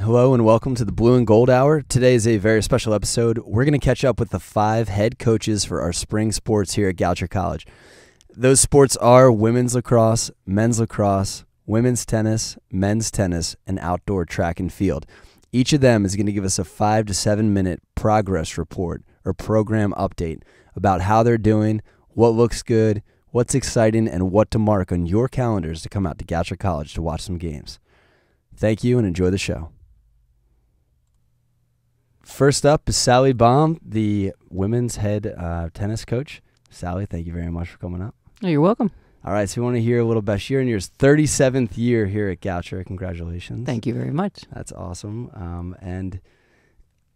Hello and welcome to the Blue and Gold Hour. Today is a very special episode. We're going to catch up with the 5 head coaches for our spring sports here at Goucher College. Those sports are women's lacrosse, men's lacrosse, women's tennis, men's tennis, and outdoor track and field. Each of them is going to give us a 5 to 7 minute progress report or program update about how they're doing, what looks good, what's exciting, and what to mark on your calendars to come out to Goucher College to watch some games. Thank you and enjoy the show. First up is Sally Baum, the women's head tennis coach. Sally, thank you very much for coming up. Oh, you're welcome. All right, so we want to hear a little about you in your 37th year here at Goucher. Congratulations. Thank you very much. That's awesome. And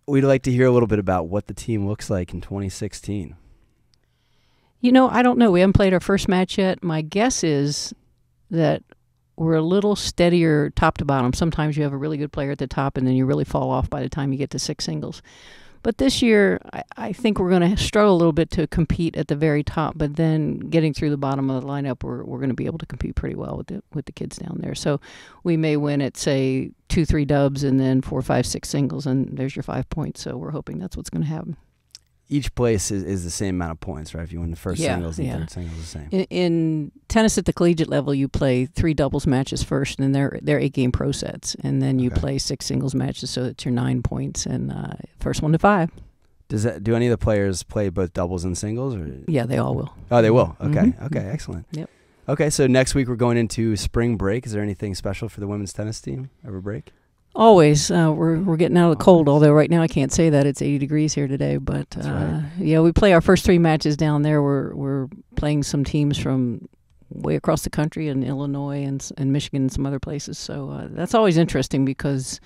we'd like to hear a little bit about what the team looks like in 2016. You know, I don't know. We haven't played our first match yet. My guess is that we're a little steadier top to bottom. Sometimes you have a really good player at the top, and then you really fall off by the time you get to 6 singles. But this year, I think we're going to struggle a little bit to compete at the very top, but then getting through the bottom of the lineup, we're going to be able to compete pretty well with the kids down there. So we may win at, say, 2-3 dubs and then 4, 5, 6 singles, and there's your 5 points. So we're hoping that's what's going to happen. Each place is the same amount of points, right? If you win the first singles and third singles, the same. In tennis at the collegiate level, you play 3 doubles matches first, and they're 8-game pro sets, and then you play 6 singles matches, so it's your 9 points, and first one to 5. Do any of the players play both doubles and singles? Or? Yeah, they all will. Oh, they will. Okay, Mm-hmm. Okay, excellent. Yep. Okay, so next week we're going into spring break. Is there anything special for the women's tennis team over break? Always. We're getting out of the cold, although right now I can't say that. It's 80 degrees here today. But, right. We play our first 3 matches down there. We're playing some teams from way across the country in Illinois and Michigan and some other places. So that's always interesting because,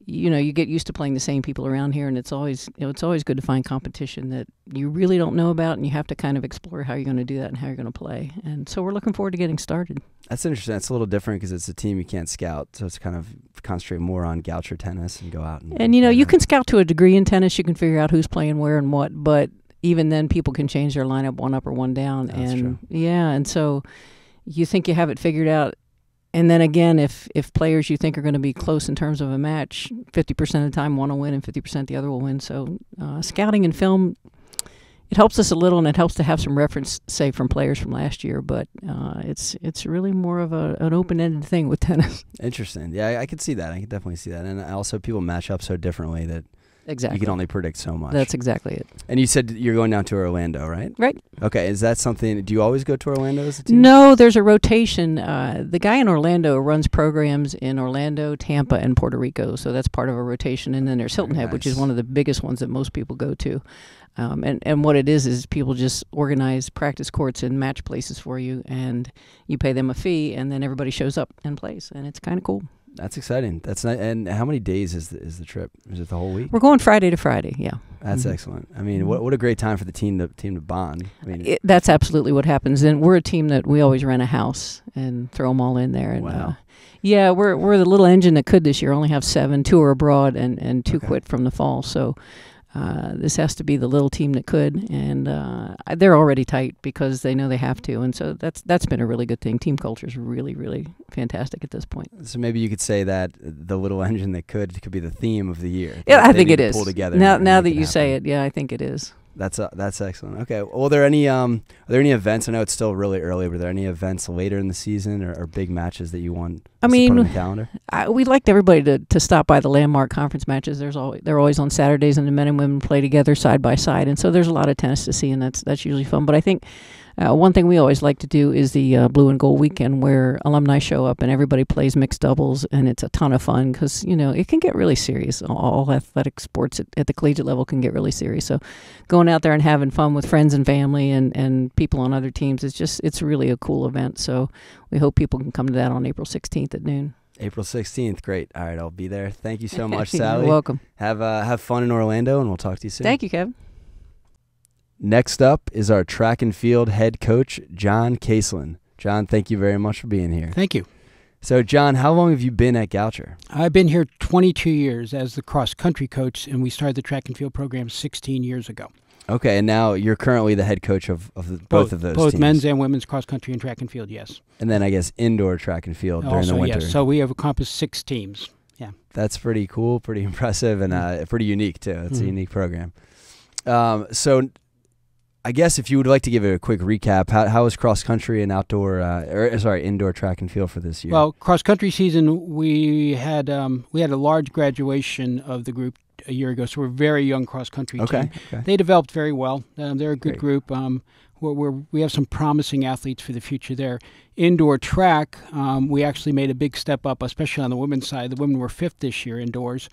you know, you get used to playing the same people around here, and it's always good to find competition that you really don't know about, and you have to kind of explore how you're going to do that and how you're going to play. And so we're looking forward to getting started. That's interesting. It's a little different because it's a team you can't scout, so it's kind of concentrate more on Goucher tennis and go out. And you know, you can scout to a degree in tennis. You can figure out who's playing where and what, but even then people can change their lineup 1 up or 1 down. That's true. Yeah, and so you think you have it figured out. And then again, if players you think are going to be close in terms of a match, 50% of the time one will win and 50% the other will win. So scouting and film, it helps us a little, and it helps to have some reference, say, from players from last year. But it's really more of an open-ended thing with tennis. Interesting. Yeah, I could see that. I could definitely see that. And also people match up so differently that exactly you can only predict so much. That's exactly it. And you said you're going down to Orlando, right? Right. Okay. Is that something? Do you always go to Orlando as a team? No, there's a rotation. The guy in Orlando runs programs in Orlando, Tampa, and Puerto Rico. So that's part of a rotation. And then there's Hilton Head, which is one of the biggest ones that most people go to. And what it is people just organize practice courts and match places for you, and you pay them a fee, and then everybody shows up and plays, and it's kind of cool. That's exciting. That's not, and how many days is the trip? Is it the whole week? We're going Friday to Friday. Yeah. That's excellent. I mean, what a great time for the team to bond. I mean, that's absolutely what happens. And we're a team that we always rent a house and throw them all in there. And, wow. Yeah, we're the little engine that could this year. Only have 7, 2 are abroad, and 2 quit from the fall. So this has to be the little team that could, and they're already tight because they know they have to, and so that's been a really good thing. Team culture is really, really fantastic at this point. So maybe you could say that the little engine that could be the theme of the year. Yeah, I think it is. Pull together now that you say it, yeah, I think it is. That's excellent. Okay. Well, are there any events? I know it's still really early, but are there any events later in the season or big matches that you want to put on the calendar? We'd like everybody to stop by the landmark conference matches. They're always on Saturdays, and the men and women play together side by side, and so there's a lot of tennis to see, and that's usually fun. But I think one thing we always like to do is the Blue and Gold weekend, where alumni show up and everybody plays mixed doubles, and it's a ton of fun because, you know, it can get really serious. All athletic sports at the collegiate level can get really serious. So going out there and having fun with friends and family and people on other teams, it's really a cool event. So we hope people can come to that on April 16th at noon. April 16th. Great. All right, I'll be there. Thank you so much, Sally. You're welcome. Have fun in Orlando, and we'll talk to you soon. Thank you, Kevin. Next up is our track and field head coach, John Caslin. John, thank you very much for being here. Thank you. So, John, how long have you been at Goucher? I've been here 22 years as the cross-country coach, and we started the track and field program 16 years ago. Okay, and now you're currently the head coach of both of those both teams. men's and women's cross-country and track and field, yes. And then I guess indoor track and field during also, the winter. Yes. So we have accomplished 6 teams Yeah. That's pretty cool, pretty impressive, and pretty unique, too. It's a unique program. So I guess if you would like to give a quick recap, how was cross-country and indoor track and field for this year? Well, cross-country season, we had a large graduation of the group a year ago, so we're a very young cross-country team. Okay. They developed very well. They're a good group. We have some promising athletes for the future there. Indoor track, we actually made a big step up, especially on the women's side. The women were 5th this year indoors.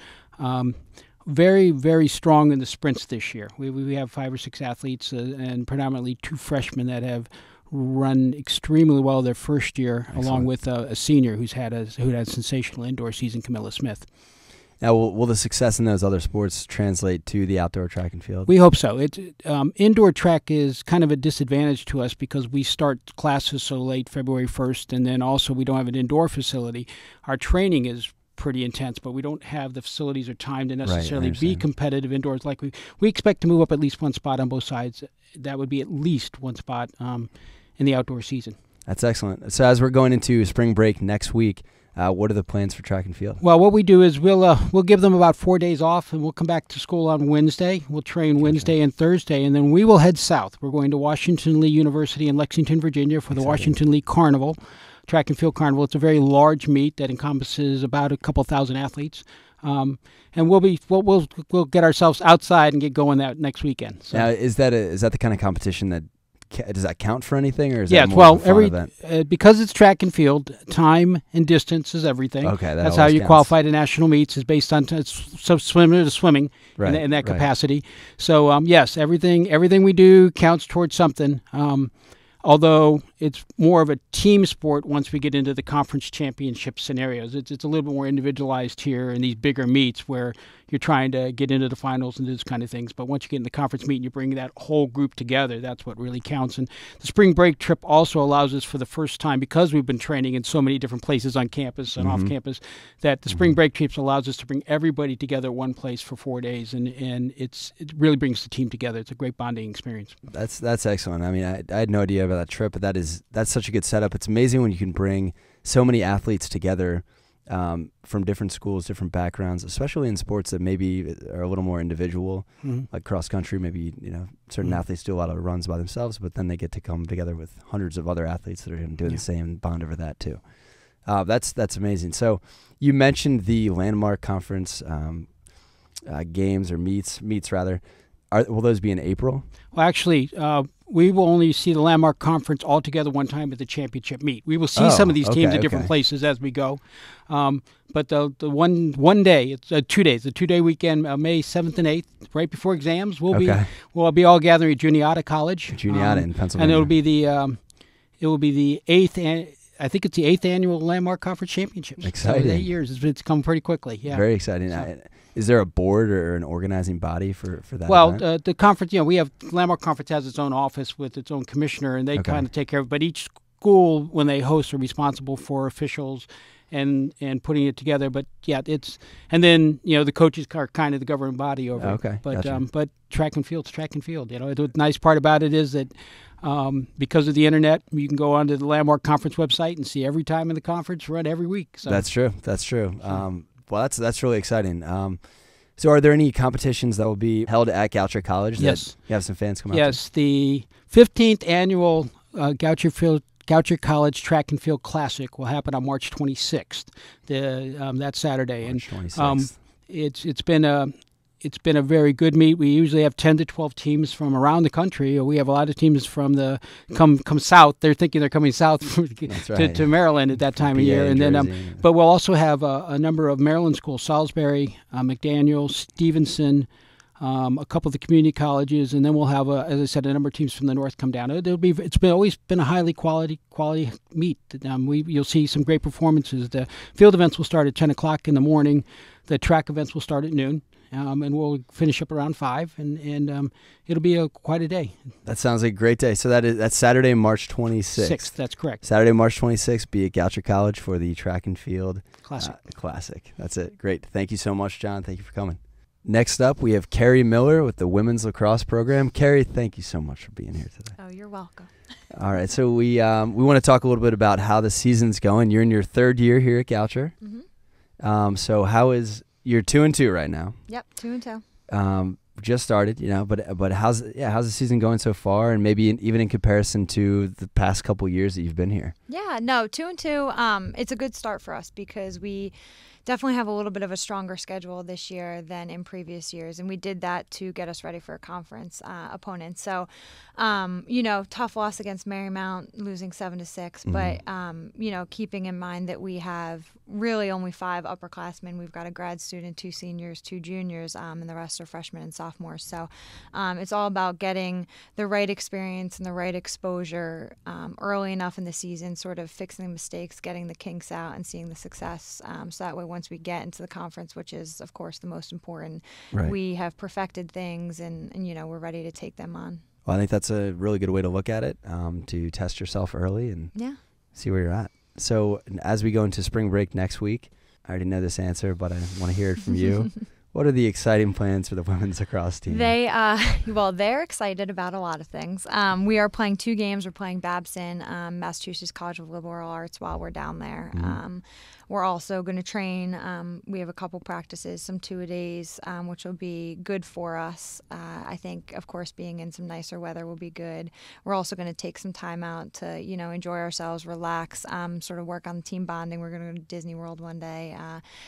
Very, very strong in the sprints this year. We have 5 or 6 athletes and predominantly 2 freshmen that have run extremely well their first year, Excellent. Along with a senior who had a sensational indoor season, Camilla Smith. Now, will the success in those other sports translate to the outdoor track and field? We hope so. Indoor track is kind of a disadvantage to us because we start classes so late, February 1st, and then also we don't have an indoor facility. Our training is pretty intense, but we don't have the facilities or time to necessarily be competitive indoors. Like we expect to move up at least 1 spot on both sides. That would be at least 1 spot in the outdoor season. That's excellent. So as we're going into spring break next week, what are the plans for track and field? Well, what we do is we'll give them about 4 days off, and we'll come back to school on Wednesday. We'll train Wednesday and Thursday, and then we will head south. We're going to Washington Lee University in Lexington, Virginia for the Washington Lee Carnival, Track and Field Carnival. It's a very large meet that encompasses about a couple thousand athletes. And we'll get ourselves outside and get going that next weekend. So. Now, is that the kind of competition that does that count for anything, or is that more of a fun event? Because it's track and field, time and distance is everything. Okay, that's how you qualify to national meets. Is based on so similar to swimming in that capacity. So yes, everything we do counts towards something. Although it's more of a team sport once we get into the conference championship scenarios. It's a little bit more individualized here in these bigger meets where you're trying to get into the finals and those kind of things. But once you get in the conference meet and you bring that whole group together, that's what really counts. And the spring break trip also allows us for the first time, because we've been training in so many different places on campus and off campus, that the spring break trips allows us to bring everybody together at one place for 4 days. And it really brings the team together. It's a great bonding experience. That's excellent. I mean, I had no idea about that trip, but that's such a good setup. It's amazing when you can bring so many athletes together from different schools, different backgrounds, especially in sports that maybe are a little more individual, like cross country. Maybe certain athletes do a lot of runs by themselves, but then they get to come together with hundreds of other athletes that are going to do the same and bond over that too. That's amazing. So you mentioned the landmark conference games or meets rather. Will those be in April? Well, actually, we will only see the landmark conference all together one time at the championship meet. We will see some of these teams at different places as we go. But the one day, it's 2 days, the 2-day weekend, May 7th and 8th, right before exams, we'll be all gathering at Goucher College. Goucher in Pennsylvania. And it will be the 8th. I think it's the 8th annual Landmark Conference Championships. Exciting. 8 years. It's come pretty quickly. Yeah. Very exciting. So, is there a board or an organizing body for that? Well, event? the conference, we have Landmark Conference has its own office with its own commissioner, and they kind of take care of it. But each school, when they host, are responsible for officials and putting it together. But and then the coaches are kind of the governing body over it. Okay. But gotcha. But track and field's track and field. The nice part about it is that because of the internet, you can go onto the Landmark Conference website and see every time in the conference run every week. So that's true. Well, that's really exciting. So are there any competitions that will be held at Goucher College? Yes. You have some fans come out? Yes, the 15th annual Goucher College Track and Field Classic will happen on March 26th, that Saturday. March 26th. It's been a very good meet. We usually have 10 to 12 teams from around the country. We have a lot of teams from come south. They're thinking they're coming south to Maryland at that time of year. And then, but we'll also have a number of Maryland schools: Salisbury, McDaniel, Stevenson, a couple of the community colleges, and then we'll have, as I said, a number of teams from the north come down. It's always been a highly quality meet. You'll see some great performances. The field events will start at 10 o'clock in the morning. The track events will start at noon. And we'll finish up around 5, and it'll be quite a day. That sounds like a great day. So that's Saturday, March 26th. 6th, that's correct. Saturday, March 26th, be at Goucher College for the Track and Field Classic. That's it. Great. Thank you so much, John. Thank you for coming. Next up, we have Ceri Miller with the Women's Lacrosse Program. Ceri, thank you so much for being here today. Oh, you're welcome. All right, so we want to talk a little bit about how the season's going. You're in your 3rd year here at Goucher. So how is you're 2-2 right now? Yep, 2-2. Just started, but how's the season going so far, and maybe even in comparison to the past couple years that you've been here? Yeah, no, 2-2. It's a good start for us because we definitely have a little bit of a stronger schedule this year than in previous years, and we did that to get us ready for a conference opponent. So, tough loss against Marymount, losing 7-6, but keeping in mind that we have really only 5 upperclassmen. We've got a grad student, 2 seniors, 2 juniors, and the rest are freshmen and sophomores. So, it's all about getting the right experience and the right exposure early enough in the season, sort of fixing the mistakes, getting the kinks out, and seeing the success. So that way, once we get into the conference, which is, of course, the most important, we have perfected things and we're ready to take them on. Well, I think that's a really good way to look at it, to test yourself early and see where you're at. So as we go into spring break next week, I already know this answer, but I want to hear it from you. What are the exciting plans for the women's lacrosse team? They're excited about a lot of things. We are playing 2 games. We're playing Babson, Massachusetts College of Liberal Arts while we're down there. We're also going to train. We have a couple practices, some 2-a-days, which will be good for us. I think, of course, being in some nicer weather will be good. We're also going to take some time out to, enjoy ourselves, relax, sort of work on team bonding. We're going to go to Disney World one day,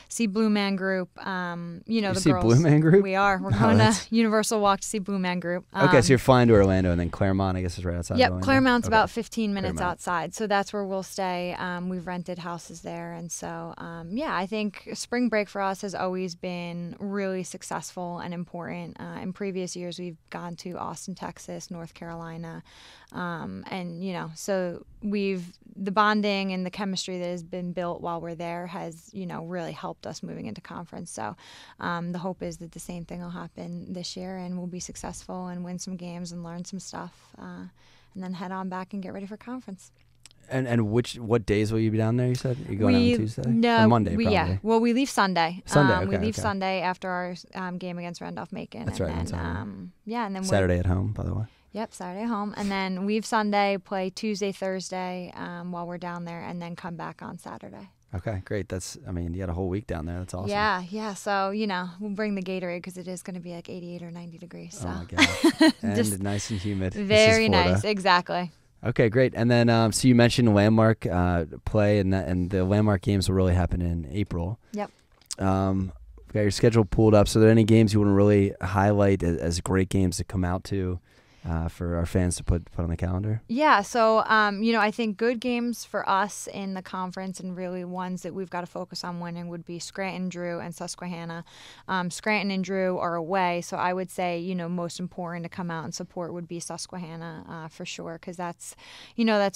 see Blue Man Group. You the see girls. Blue Man Group? We are. We're going to Universal Walk to see Blue Man Group. Okay, so you're flying to Orlando, and then Claremont, I guess, is right outside. Yep, Orlando? Claremont's about 15 minutes outside, so that's where we'll stay. We've rented houses there, and so I think spring break for us has always been really successful and important. In previous years, we've gone to Austin, Texas, North Carolina, so the bonding and the chemistry that has been built while we're there has really helped us moving into conference. So the hope is that the same thing will happen this year, and we'll be successful and win some games and learn some stuff, and then head on back and get ready for conference. And what days will you be down there? You said you're going on Tuesday? No, or Monday. Probably. Well, we leave Sunday. Sunday. We leave Sunday after our game against Randolph-Macon. That's and right. Then, and then Saturday at home, by the way. Yep, Saturday at home, and then leave Sunday, play Tuesday, Thursday while we're down there, and then come back on Saturday. Okay, great. You had a whole week down there. That's awesome. Yeah. So, we'll bring the Gatorade because it is going to be like 88 or 90 degrees. So. Oh, my gosh. And nice and humid. Very nice, exactly. Okay, great. And then, so you mentioned Landmark play, and the Landmark games will really happen in April. Yep. We've got your schedule pulled up. So are there any games you want to really highlight as great games to come out to for our fans to put on the calendar? Yeah, so, I think good games for us in the conference and really ones that we've got to focus on winning would be Scranton, Drew, and Susquehanna. Scranton and Drew are away, so I would say, most important to come out and support would be Susquehanna for sure, because that's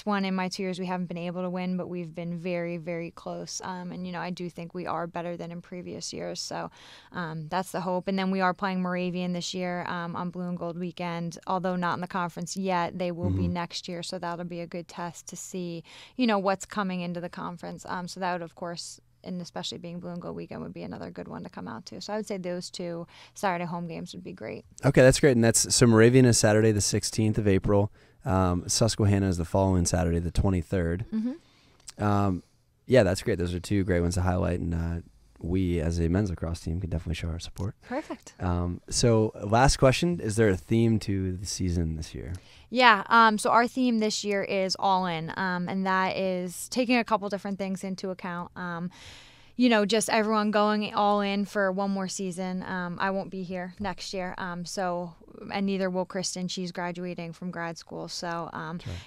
one in my 2 years we haven't been able to win, but we've been very, very close. And I do think we are better than in previous years, so that's the hope. And then we are playing Moravian this year on Blue and Gold weekend, although not in the conference yet. They will be next year, so that'll be a good test to see, what's coming into the conference. So that would, of course, and especially being Blue and Gold weekend, would be another good one to come out to. So I would say those 2 Saturday home games would be great. Okay, that's great. And so Moravian is Saturday the 16th of April. Susquehanna is the following Saturday, the 23rd. That's great. Those are 2 great ones to highlight, and we as a men's lacrosse team can definitely show our support. Perfect. So last question, is there a theme to the season this year? Yeah, so our theme this year is all in, and that is taking a couple different things into account. Just everyone going all in for one more season. I won't be here next year, and neither will Kristen. She's graduating from grad school. So,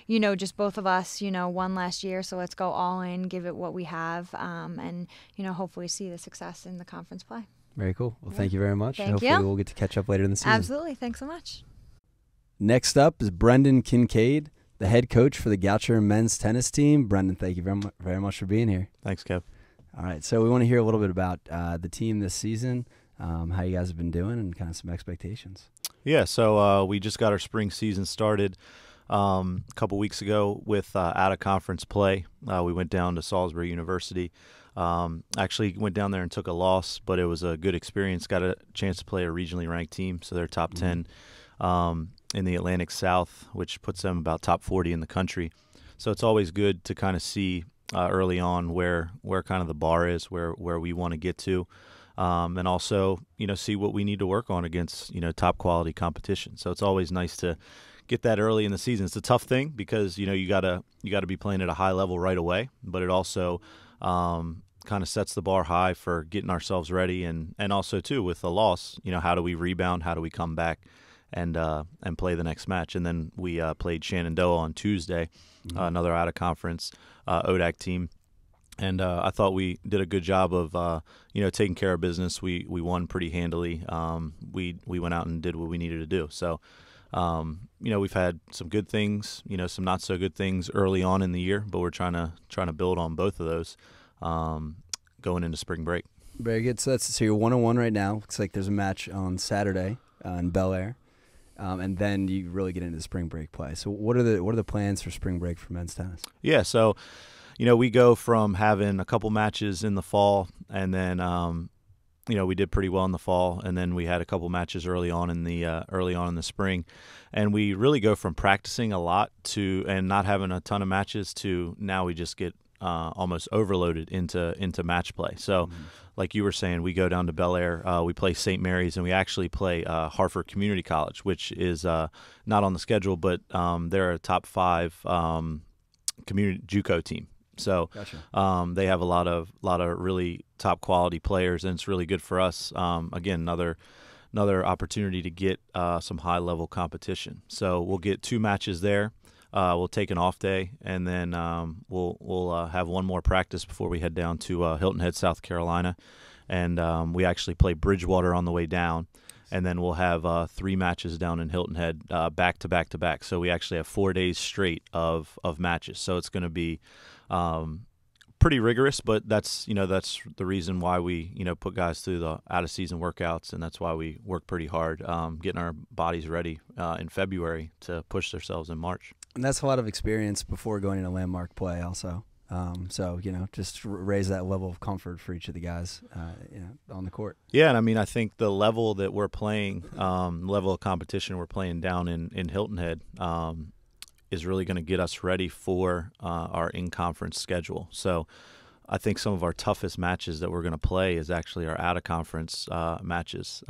just both of us, one last year. So let's go all in, give it what we have, and, hopefully see the success in the conference play. Very cool. Well, thank you very much. Hopefully we'll get to catch up later in the season. Absolutely. Thanks so much. Next up is Brendan Kincaid, the head coach for the Goucher men's tennis team. Brendan, thank you very much for being here. Thanks, Kev. All right, so we want to hear a little bit about the team this season, how you guys have been doing, and kind of some expectations. Yeah, so we just got our spring season started a couple weeks ago with out-of-conference play. We went down to Salisbury University. Actually went down there and took a loss, but it was a good experience. Got a chance to play a regionally ranked team, so they're top 10 in the Atlantic South, which puts them about top 40 in the country. So it's always good to kind of see early on where kind of the bar is, where we want to get to, and also see what we need to work on against top quality competition. So it's always nice to get that early in the season. It's a tough thing because you gotta be playing at a high level right away, but it also kind of sets the bar high for getting ourselves ready, and also too with a loss, how do we rebound, how do we come back and play the next match. And then we played Shenandoah on Tuesday, another out of conference ODAC team. And I thought we did a good job of, taking care of business. We won pretty handily. We went out and did what we needed to do. So, we've had some good things, some not so good things early on in the year, but we're trying to build on both of those going into spring break. Very good. So you're 1-1 right now. Looks like there's a match on Saturday in Bel Air, and then you really get into spring break play. So what are the plans for spring break for men's tennis? Yeah. So. We go from having a couple matches in the fall, and then we did pretty well in the fall, and then we had a couple matches early on in the spring, and we really go from practicing a lot and not having a ton of matches to now we just get almost overloaded into match play. So, like you were saying, we go down to Bel Air, we play St. Mary's, and we actually play Hartford Community College, which is not on the schedule, but they're a top 5 community JUCO team. So gotcha. They have a lot of really top quality players, and it's really good for us. Again, another opportunity to get some high level competition. So we'll get 2 matches there. We'll take an off day, and then we'll have one more practice before we head down to Hilton Head, South Carolina, and we actually play Bridgewater on the way down. And then we'll have 3 matches down in Hilton Head, back to back to back. So we actually have 4 days straight of matches. So it's going to be pretty rigorous, but that's the reason why we put guys through the out of season workouts, and that's why we work pretty hard getting our bodies ready in February to push ourselves in March. And that's a lot of experience before going into landmark play, also. So just raise that level of comfort for each of the guys, on the court. Yeah, and I think the level that we're playing, level of competition we're playing down in Hilton Head, is really going to get us ready for our in-conference schedule. So I think some of our toughest matches that we're going to play is actually our out-of-conference matches.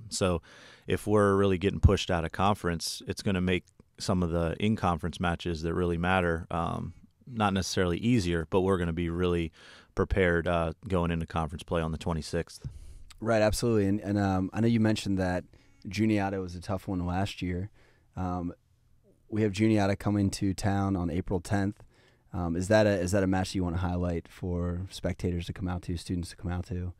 So if we're really getting pushed out of conference, it's going to make some of the in-conference matches that really matter not necessarily easier, but we're going to be really prepared going into conference play on the 26th. Right, absolutely. And I know you mentioned that Juniata was a tough one last year. We have Juniata coming to town on April 10th. Is that a match you want to highlight for spectators to come out to, students to come out to?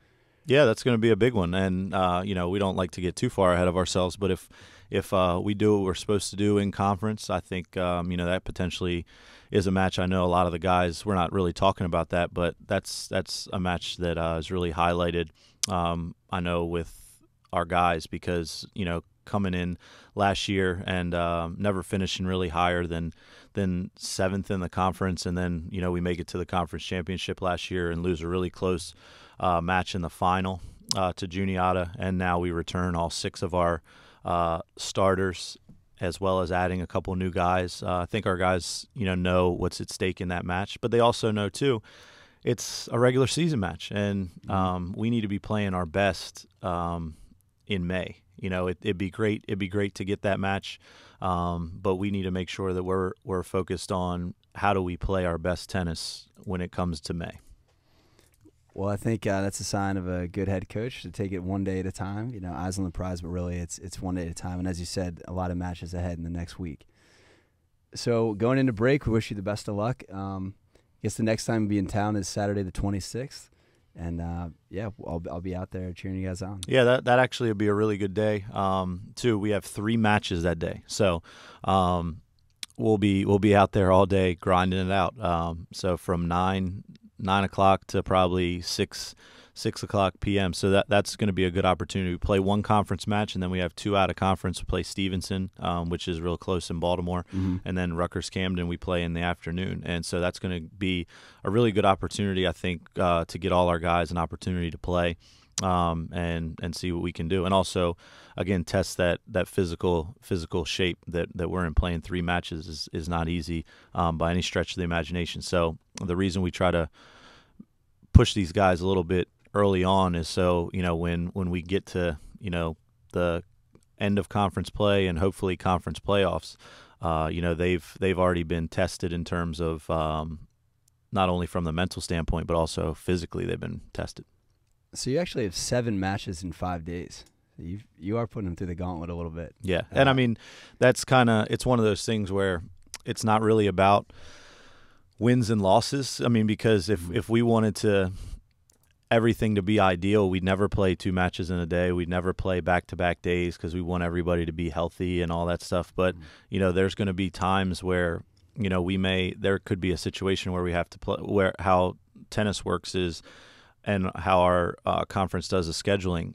Yeah, that's going to be a big one, and we don't like to get too far ahead of ourselves. But if we do what we're supposed to do in conference, I think that potentially is a match. I know a lot of the guys, we're not really talking about that, but that's a match that is really highlighted. I know with our guys because coming in last year and never finishing really higher than 7th in the conference, and then we make it to the conference championship last year and lose a really close match in the final to Juniata, and now we return all 6 of our starters as well as adding a couple new guys. I think our guys know what's at stake in that match, but they also know too it's a regular season match, and we need to be playing our best in May. It'd be great to get that match, but we need to make sure that we're focused on how do we play our best tennis when it comes to May. Well, I think that's a sign of a good head coach to take it one day at a time. Eyes on the prize, but really it's one day at a time. And as you said, a lot of matches ahead in the next week. So going into break, we wish you the best of luck. I guess the next time we'll be in town is Saturday the 26th. And, I'll be out there cheering you guys on. Yeah, that actually will be a really good day. Too, we have 3 matches that day. So we'll be out there all day grinding it out. So from 9 o'clock to probably 6 o'clock p.m. So that's going to be a good opportunity. We play 1 conference match, and then we have 2 out of conference. We play Stevenson, which is real close in Baltimore, and then Rutgers Camden we play in the afternoon. And so that's going to be a really good opportunity, I think, to get all our guys an opportunity to play. and see what we can do. And also, again, test that physical shape that we're in. Playing 3 matches is not easy by any stretch of the imagination. So the reason we try to push these guys a little bit early on is so, when we get to, the end of conference play and hopefully conference playoffs, they've already been tested in terms of not only from the mental standpoint, but also physically they've been tested. So you actually have 7 matches in 5 days. You are putting them through the gauntlet a little bit. Yeah, and I mean, that's it's one of those things where it's not really about wins and losses. I mean, because if we wanted everything to be ideal, we'd never play 2 matches in a day. We'd never play back-to-back days because we want everybody to be healthy and all that stuff. But, there's going to be times where, there could be a situation where we have to play, where how tennis works is, and how our conference does the scheduling,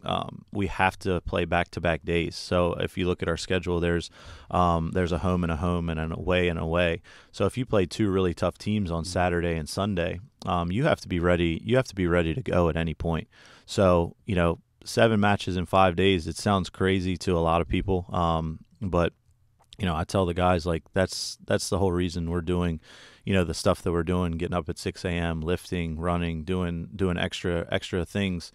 we have to play back-to-back days. So if you look at our schedule, there's a home and an away and away. So if you play 2 really tough teams on Saturday and Sunday, you have to be ready. You have to be ready to go at any point. So 7 matches in 5 days. It sounds crazy to a lot of people, but I tell the guys, like, that's the whole reason we're doing the stuff that we're doing, getting up at 6 a.m., lifting, running, doing extra things,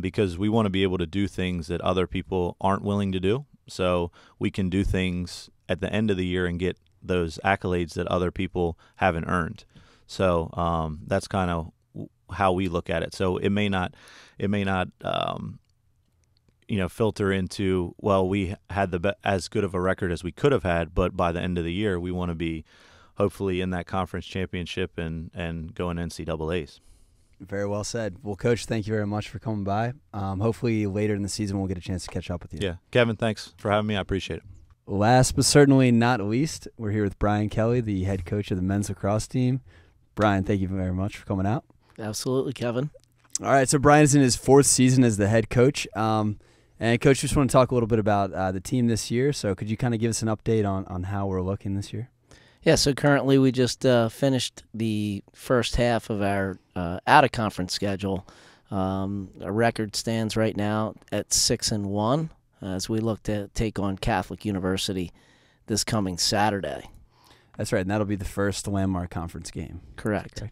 because we want to be able to do things that other people aren't willing to do. So we can do things at the end of the year and get those accolades that other people haven't earned. So that's kind of how we look at it. So it may not filter into, well, we had as good of a record as we could have had, but by the end of the year, we want to be hopefully in that conference championship and going NCAAs. Very well said. Well, Coach, thank you very much for coming by. Hopefully later in the season we'll get a chance to catch up with you. Yeah. Kevin, thanks for having me. I appreciate it. Last but certainly not least, we're here with Brian Kelly, the head coach of the men's lacrosse team. Brian, thank you very much for coming out. Absolutely, Kevin. All right, so Brian is in his 4th season as the head coach. And, Coach, just want to talk a little bit about the team this year. So could you kind of give us an update on how we're looking this year? Yeah, so currently we just finished the first half of our out-of-conference schedule. Our record stands right now at 6-1 as we look to take on Catholic University this coming Saturday. That's right, and that'll be the first landmark conference game. Correct.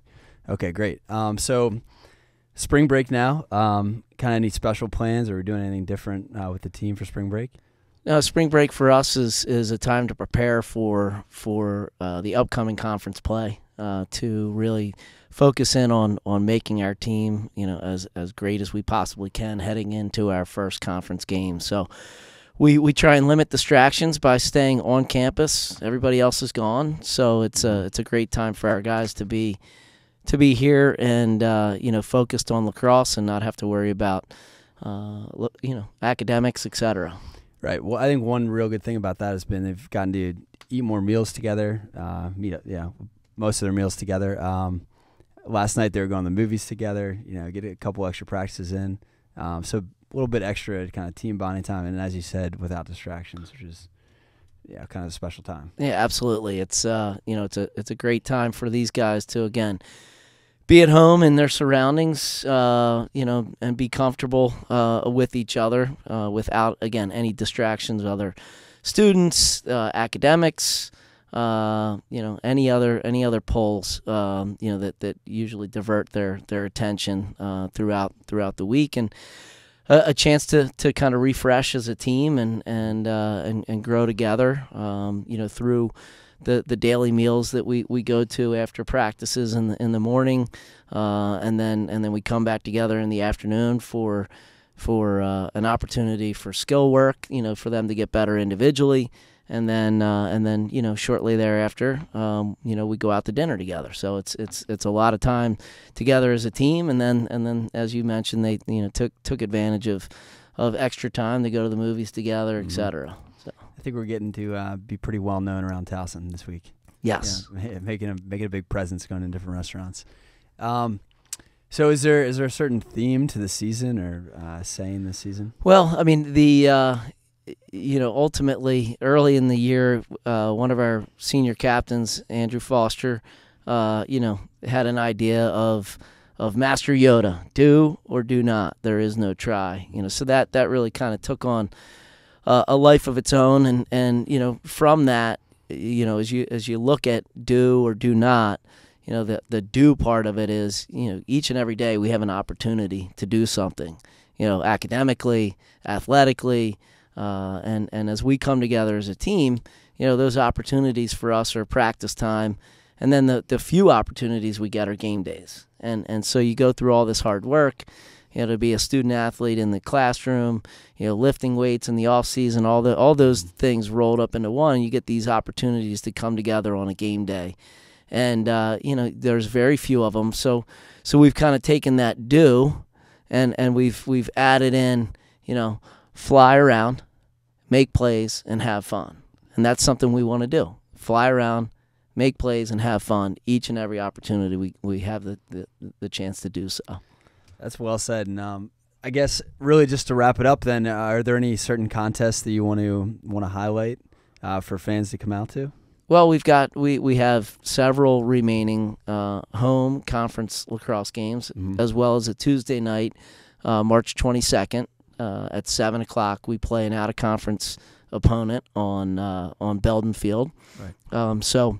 Okay, great. So spring break now. Kind of any special plans? Are we doing anything different with the team for spring break? No, spring break for us is a time to prepare for the upcoming conference play, to really focus in on making our team as great as we possibly can heading into our first conference game. So we try and limit distractions by staying on campus. Everybody else is gone, so it's a great time for our guys to be here and focused on lacrosse and not have to worry about academics, etc. Right. Well, I think one real good thing about that has been they've gotten to eat more meals together, most of their meals together. Last night they were going to the movies together, get a couple extra practices in. So a little bit extra kind of team bonding time. And as you said, without distractions, which is kind of a special time. Yeah, absolutely. It's it's a great time for these guys to, again, be at home in their surroundings, and be comfortable with each other without, again, any distractions, other students, academics, any other polls, that usually divert their attention throughout the week, and a chance to kind of refresh as a team and grow together, through the daily meals that we go to after practices in the morning, and then we come back together in the afternoon for an opportunity for skill work, for them to get better individually, and then shortly thereafter, we go out to dinner together. So it's a lot of time together as a team, and then as you mentioned, they took advantage of extra time to go to the movies together, etc. I think we're getting to be pretty well known around Towson this week. Yes, making a big presence, going to different restaurants. So is there a certain theme to the season or saying this season? Well, I mean the ultimately early in the year, one of our senior captains, Andrew Foster, had an idea of Master Yoda, do or do not. There is no try. So that really kind of took on a life of its own, and from that, as you look at do or do not, the do part of it is, each and every day we have an opportunity to do something, academically, athletically, and as we come together as a team, those opportunities for us are practice time, and then the few opportunities we get are game days. And so you go through all this hard work, to be a student athlete in the classroom, lifting weights in the off season, all those things rolled up into one. You get these opportunities to come together on a game day, and there's very few of them. So we've kind of taken that do, and we've added in, fly around, make plays, and have fun, and that's something we want to do. Fly around, make plays, and have fun each and every opportunity we have the chance to do so. That's well said. And I guess really just to wrap it up then, are there any certain contests that you want to highlight for fans to come out to? Well, we have several remaining home conference lacrosse games, as well as a Tuesday night, March 22nd at 7 o'clock. We play an out-of-conference opponent on Belden Field. Right. So,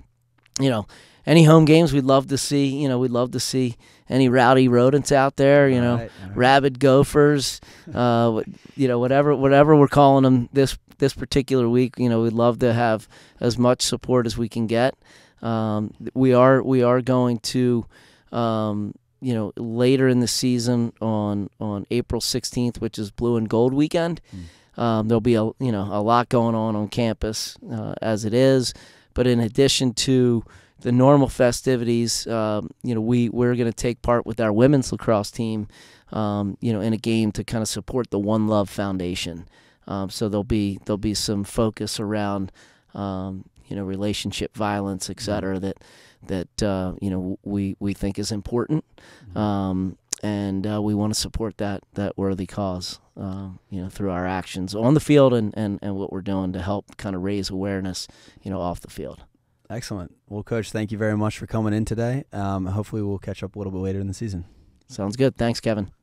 any home games we'd love to see. We'd love to see any rowdy rodents out there. Right. Rabid gophers. Whatever we're calling them this particular week. We'd love to have as much support as we can get. We are going to, later in the season on April 16th, which is Blue and Gold weekend. There'll be a lot going on campus as it is, but in addition to the normal festivities, we're going to take part with our women's lacrosse team, in a game to kind of support the One Love Foundation. So there'll be some focus around, relationship violence, et cetera, that we think is important, and we want to support that worthy cause, through our actions on the field and what we're doing to help kind of raise awareness, off the field. Excellent. Well, Coach, thank you very much for coming in today. Hopefully we'll catch up a little bit later in the season. Sounds good. Thanks, Kevin.